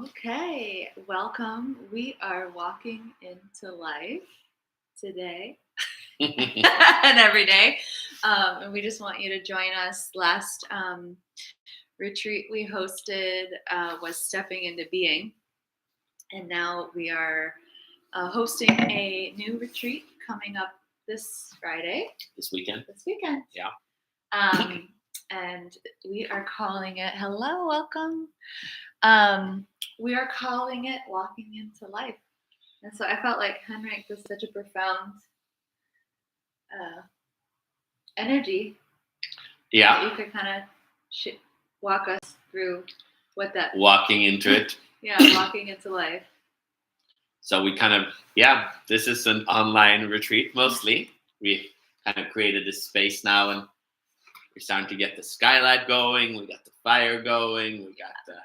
Okay, welcome. We are walking into life today and every day. And we just want you to join us. Last retreat we hosted was Stepping into Being. And now we are hosting a new retreat coming up this Friday. This weekend. Yeah. And we are calling it, hello, welcome. We are calling it Walking into Life. And so I felt like Henrik was such a profound energy. Yeah. That you could kind of walk us through what that... Walking into it. Yeah, walking into life. So we this is an online retreat mostly. We kind of created this space now and we're starting to get the skylight going. We got the fire going. We got the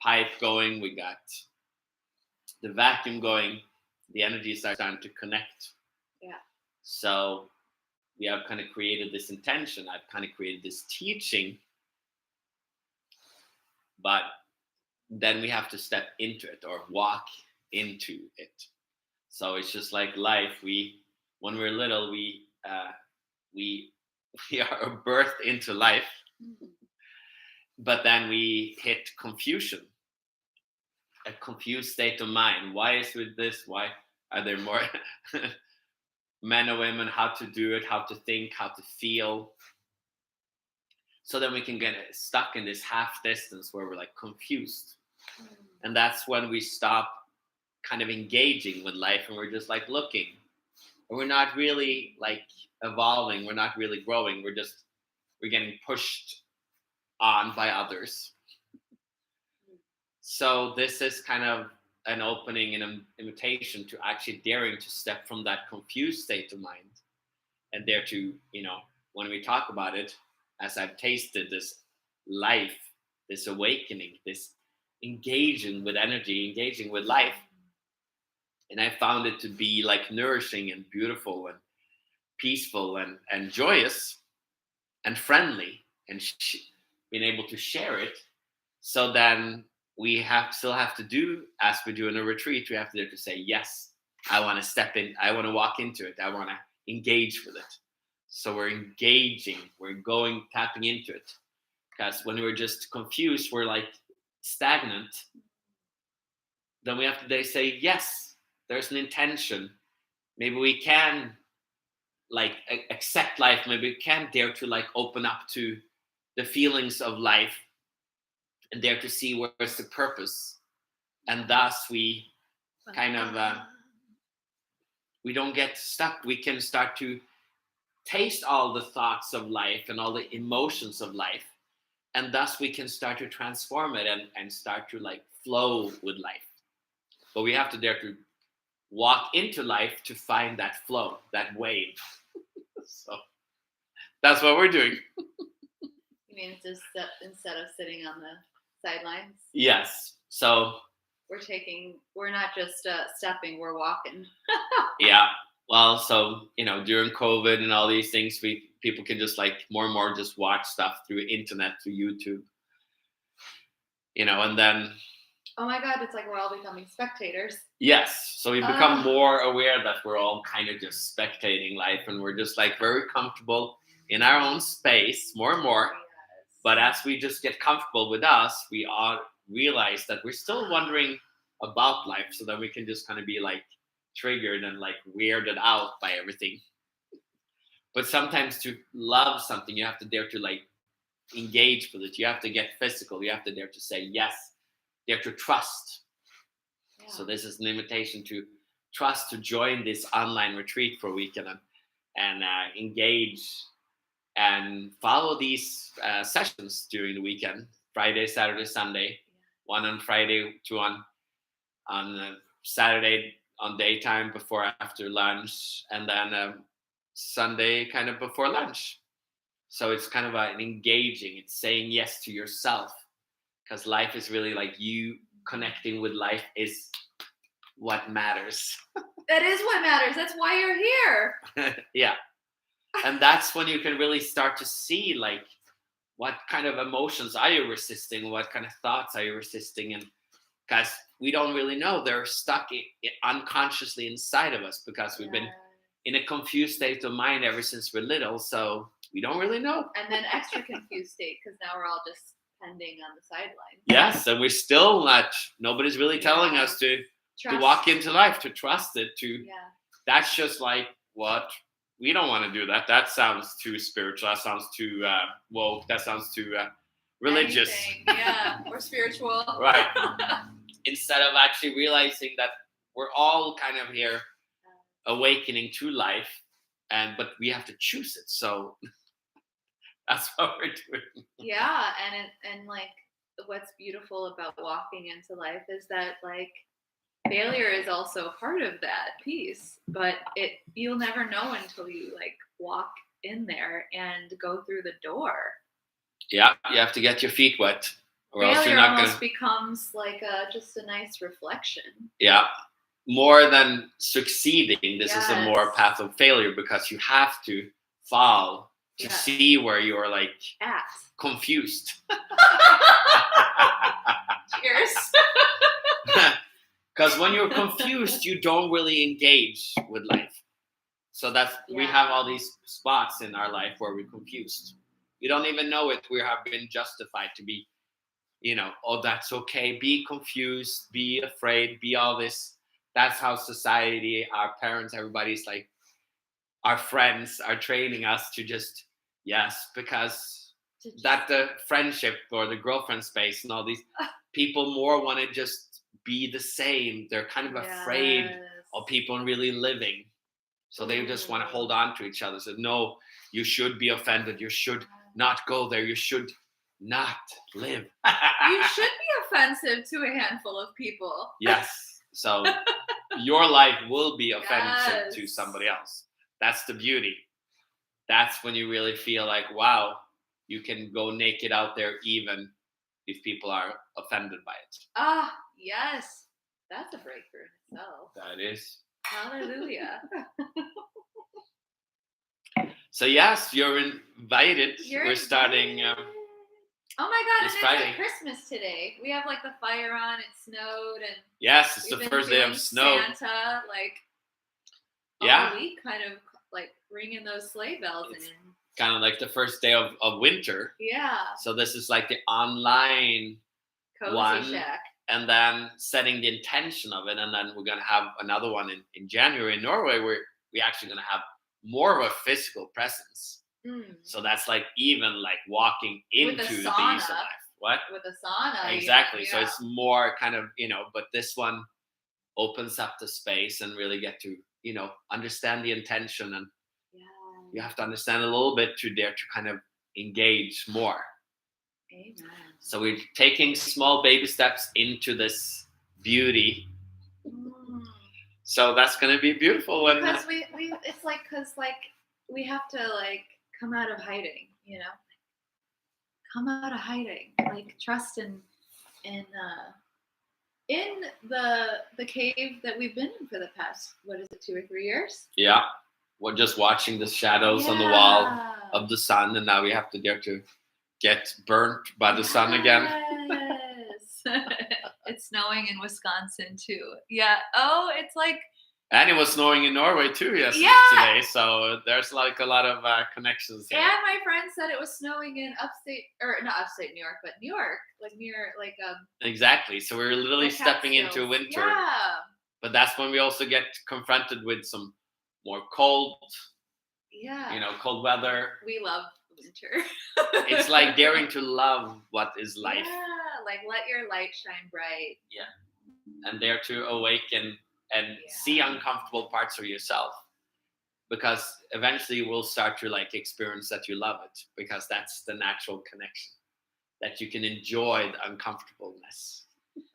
pipe going. We got the vacuum going. The energy is starting to connect. Yeah. So we have kind of created this intention. I've kind of created this teaching. But then we have to step into it or walk into it. So it's just like life. When we're little, we are birthed into life, but then we hit confusion, a confused state of mind. Why is it this? Why are there more men or women? How to do it? How to think? How to feel? So then we can get stuck in this half distance where we're like confused. And that's when we stop kind of engaging with life and we're just like looking. And we're not really like evolving. We're not really growing. We're getting pushed on by others. So this is kind of an opening and an invitation to actually daring to step from that confused state of mind and dare to, when we talk about it, as I've tasted this life, this awakening, this engaging with energy, engaging with life. And I found it to be like nourishing and beautiful and peaceful and joyous and friendly and being able to share it. So then we still have to do, as we do in a retreat, we have to dare to say, yes, I want to step in. I want to walk into it. I want to engage with it. So we're engaging, we're tapping into it. Because when we're just confused, we're like stagnant. Then we have to say, yes, there's an intention. Maybe we can like accept life. Maybe we can dare to like open up to the feelings of life and dare to see where's the purpose. And thus we kind of, we don't get stuck. We can start to taste all the thoughts of life and all the emotions of life. And thus we can start to transform it and start to like flow with life. But we have to dare to walk into life to find that flow, that wave. So that's what we're doing. You mean just instead of sitting on the sidelines? Yes. So we're not just stepping, we're walking. Yeah. Well, so, during COVID and all these things, people can just like more and more just watch stuff through internet, through YouTube, and then. Oh my God, it's like we're all becoming spectators. Yes. So we become more aware that we're all kind of just spectating life and we're just like very comfortable in our own space more and more. Yes. But as we just get comfortable with us, we all realize that we're still wondering about life, so that we can just kind of be like triggered and like weirded out by everything. But sometimes to love something, you have to dare to like engage with it. You have to get physical. You have to dare to say yes. You have to trust. Yeah. So this is an invitation to trust, to join this online retreat for a weekend and engage and follow these sessions during the weekend, Friday, Saturday, Sunday. Yeah. One on Friday, two on Saturday on daytime before after lunch, and then Sunday kind of before lunch. So it's kind of an engaging, it's saying yes to yourself, because life is really like you connecting with life is what matters. That is what matters. That's why you're here. Yeah. And that's when you can really start to see like what kind of emotions are you resisting, what kind of thoughts are you resisting, and because we don't really know. They're stuck unconsciously inside of us because we've been in a confused state of mind ever since we're little. So we don't really know. And then extra confused state because now we're all just pending on the sidelines. Yes, and we're still not. Nobody's really telling us to walk into life, to trust it. That's just like what we don't want to do. That sounds too spiritual. That sounds too woke. That sounds too religious. Anything, or spiritual. Right. Instead of actually realizing that we're all kind of here awakening to life, but we have to choose it. So that's what we're doing. Yeah, and like what's beautiful about walking into life is that like failure is also part of that piece, but you'll never know until you like walk in there and go through the door. Yeah, you have to get your feet wet, or failure else you're not almost gonna becomes like just a nice reflection. Yeah, more than succeeding, this is a more path of failure, because you have to fall to see where you're like confused. Cheers. Because when you're confused, you don't really engage with life. So we have all these spots in our life where we're confused. We don't even know it. We have been justified to be, oh, that's okay. Be confused, be afraid, be all this. That's how society, our parents, everybody's like, our friends are training us to just, because that the friendship or the girlfriend space and all these people more want to just be the same. They're kind of afraid of people really living. So they just want to hold on to each other. So no, you should be offended. You should not go there. You should not live. You should be offensive to a handful of people. Yes. So your life will be offensive to somebody else. That's the beauty. That's when you really feel like, wow, you can go naked out there even if people are offended by it. Ah, yes. That's a breakthrough in itself. That is. Hallelujah. So yes, you're invited. We're starting. Oh my God! It's and Friday. It's like Christmas today. We have like the fire on. It snowed, and yes, it's the first day of snow. Santa, all week, kind of like ringing those sleigh bells in. Kind of like the first day of winter. Yeah. So this is like the online Cozy shack. And then setting the intention of it, and then we're gonna have another one in January in Norway, where we're actually gonna have more of a physical presence. So that's like even like walking into the ease of life. What? With a sauna. Exactly. So it's more kind of, but this one opens up the space and really get to, understand the intention, and you have to understand a little bit to dare to kind of engage more. Amen. So we're taking small baby steps into this beauty. So that's going to be beautiful. Because it's like, we have to like come out of hiding, come out of hiding, like trust in the cave that we've been in for the past, 2 or 3 years? Yeah. We're just watching the shadows on the wall of the sun, and now we have to dare to get burnt by the sun again. Yes. It's snowing in Wisconsin too. Yeah. Oh, it's like. And it was snowing in Norway too today. So there's like a lot of connections there. And my friend said it was snowing in not upstate New York, but New York, like near like Exactly. So we're literally stepping into winter. Yeah. But that's when we also get confronted with some more cold. Yeah. Cold weather. We love winter. It's like daring to love what is life. Yeah, like let your light shine bright. Yeah. And dare to awaken and see uncomfortable parts of yourself. Because eventually you will start to like experience that you love it, because that's the natural connection. That you can enjoy the uncomfortableness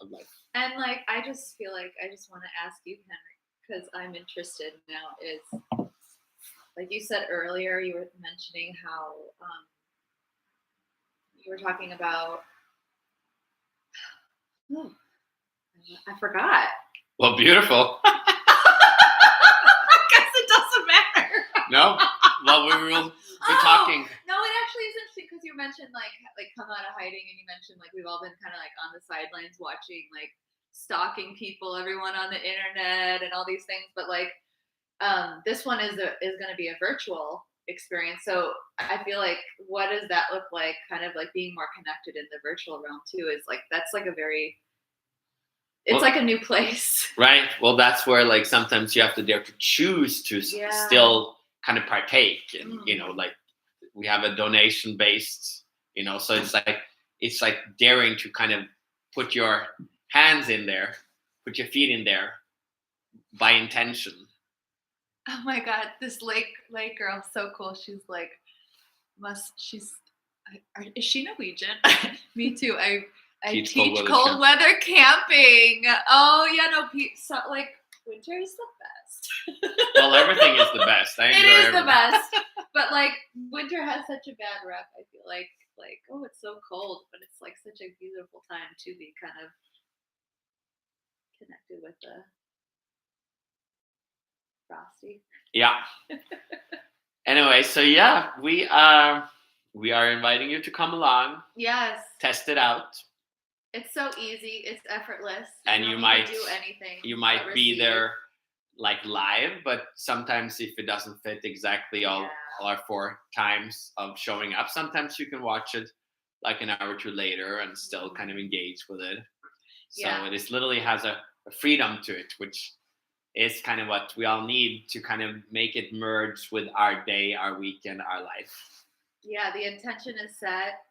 of life. And like I just feel like I just want to ask you, Henrik, because I'm interested now, is like you said earlier, you were mentioning how you were talking about. Oh, I forgot. Well, beautiful. I guess it doesn't matter. No? Well, we will be talking. No, it actually is interesting because you mentioned like come out of hiding, and you mentioned like we've all been kind of like on the sidelines watching like stalking people, everyone on the internet, and all these things. But like, this one is going to be a virtual experience. So I feel like, what does that look like? Kind of like being more connected in the virtual realm too. Is like that's like a very it's like a new place. Right. Well, that's where like sometimes you have to dare to choose to still kind of partake, and like we have a donation based, so it's like daring to kind of put your hands in there, put your feet in there by intention. Oh my God, this lake girl, so cool. She's like, is she Norwegian? Me too. I teach cold weather camping. Oh yeah, no, so, like winter is the best. Well, everything is the best. It is the best, but like winter has such a bad rep. I feel like oh, it's so cold, but it's like such a beautiful time to be kind of connected with the frosty. Yeah. Anyway, so yeah, we are inviting you to come along. Yes. Test it out. It's so easy. It's effortless. And you might do anything. You might be there like live, but sometimes if it doesn't fit exactly all our 4 times of showing up, sometimes you can watch it like an hour or 2 later and still kind of engage with it. So it literally has a freedom to it, which is kind of what we all need to kind of make it merge with our day, our weekend, our life. Yeah, the intention is set.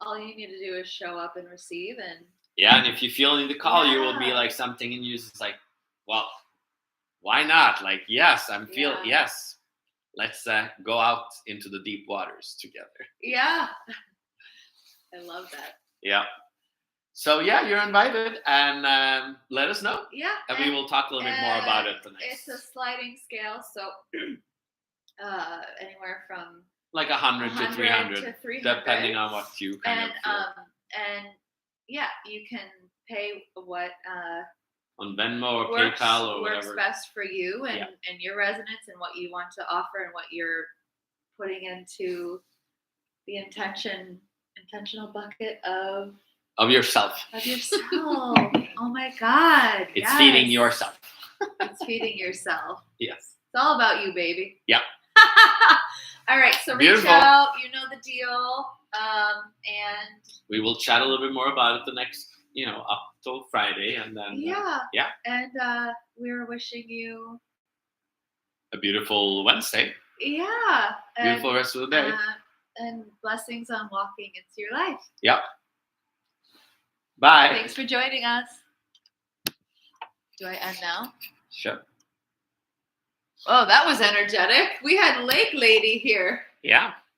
All you need to do is show up and receive. And and if you feel in the call, you will be like something in you is like, well, why not? Like, yes, I'm feeling, yes, let's go out into the deep waters together. Yeah, I love that. Yeah. So yeah, you're invited, and let us know. Yeah, and we will talk a little bit more about it the next. It's a sliding scale, so anywhere from like 100 to 300 to 300, depending on what you kind of feel. And yeah, you can pay what on Venmo or PayPal or whatever works best for you and your resonance and what you want to offer and what you're putting into the intentional bucket of yourself. Oh my God. It's feeding yourself. It's feeding yourself. Yes. It's all about you, baby. Yep. All right. So reach out. You know the deal. And we will chat a little bit more about it the next, up till Friday. And then, And we're wishing you a beautiful Wednesday. Yeah. Beautiful rest of the day. And blessings on walking into your life. Yep. Bye. Thanks for joining us. Do I end now? Sure. Oh, that was energetic. We had Lake Lady here. Yeah.